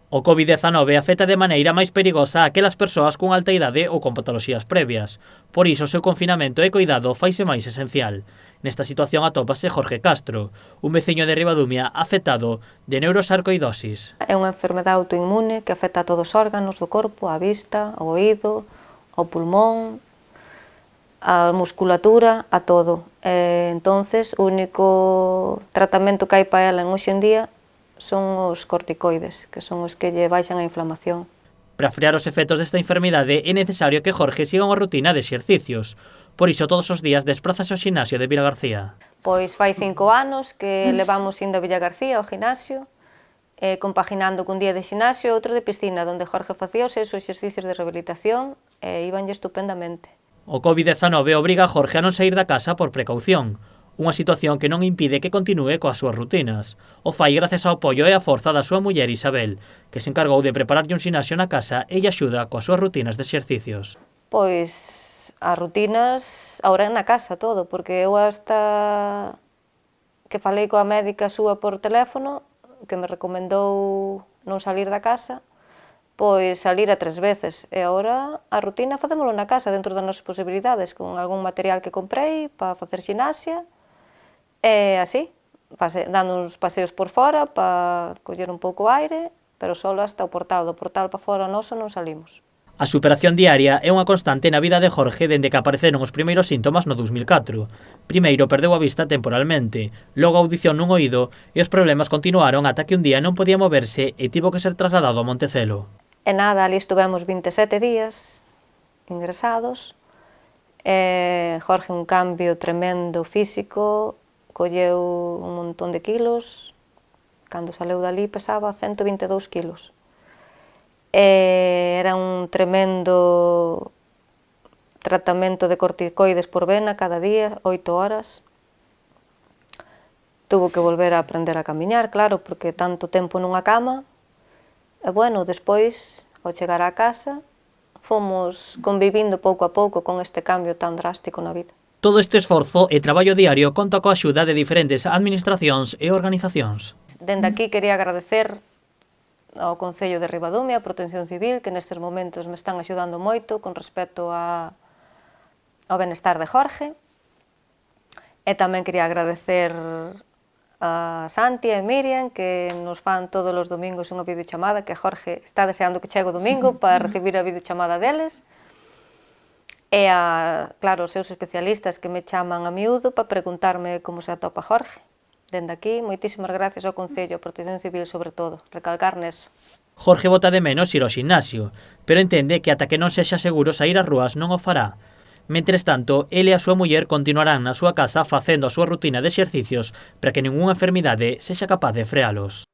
O COVID-19 afecta de maneira máis perigosa a aquelas persoas con alta idade ou con patoloxías previas. Por iso, o seu confinamento e cuidado faise máis esencial. Nesta situación atópase Jorge Castro, un veciño de Ribadumia afectado de neurosarcoidosis. É unha enfermedade autoinmune que afecta a todos os órganos do corpo, a vista, o oído, o pulmón, a musculatura, a todo. Entonces, o único tratamento que hai para ela hoxe en día son os corticoides, que son os que lle baixan a inflamación. Para frear os efectos desta enfermidade é necesario que Jorge siga unha rutina de exercicios. Por iso, todos os días desprázase ao xinasio de Vilagarcía. Pois fai 5 anos que levamos indo a Vilagarcía ao ginasio, compaginando cun día de xinasio e outro de piscina, onde Jorge facía os seus exercicios de rehabilitación e íbanlle estupendamente. O COVID-19 obriga a Jorge a non sair da casa por precaución, unha situación que non impide que continúe coas súas rutinas. O fai gracias ao apoio e a forza da súa muller Isabel, que se encargou de prepararlle un xinasio na casa e lle axuda coas súas rutinas de exercicios. Pois as rutinas agora na casa todo, porque eu hasta que falei coa médica súa por teléfono, que me recomendou non salir da casa, pois salir a 3 veces, e agora a rutina facémolo na casa, dentro das nosas posibilidades, con algún material que comprei para facer xinasia, e así, dando uns paseos por fora para coller un pouco aire, pero solo hasta o portal, do portal para fora noso non salimos. A superación diaria é unha constante na vida de Jorge dende que apareceron os primeiros síntomas no 2004. Primeiro perdeu a vista temporalmente, logo a audición nun oído e os problemas continuaron ata que un día non podía moverse e tivo que ser trasladado a Montecelo. E nada, ali estuvemos 27 días ingresados, Jorge un cambio tremendo físico, colleu un montón de quilos, cando saleu dali pesaba 122 quilos. Era un tremendo tratamento de corticoides por vena cada día, 8 horas. Tuvo que volver a aprender a camiñar, claro, porque tanto tempo nunha cama. E bueno, despois, ao chegar á casa, fomos convivindo pouco a pouco con este cambio tan drástico na vida. Todo este esforzo e traballo diario conta coa axuda de diferentes administracións e organizacións. Dende aquí quería agradecer ao Concello de Ribadumia, a Protección Civil, que nestes momentos me están axudando moito con respecto ao benestar de Jorge. E tamén quería agradecer a Santi e a Miriam, que nos fan todos os domingos unha videochamada, que Jorge está deseando que chegue o domingo para recibir a videochamada deles. E claro, os seus especialistas que me chaman a miúdo para preguntarme como se atopa Jorge. Dende aquí, moitísimas gracias ao Concello, a Protección Civil sobre todo, recalcar neso. Jorge bota de menos ir ao ximnasio, pero entende que ata que non sexa seguro sair ás rúas non o fará. Mentres tanto, ele e a súa muller continuarán na súa casa facendo a súa rutina de exercicios para que ningunha enfermidade sexa capaz de frealos.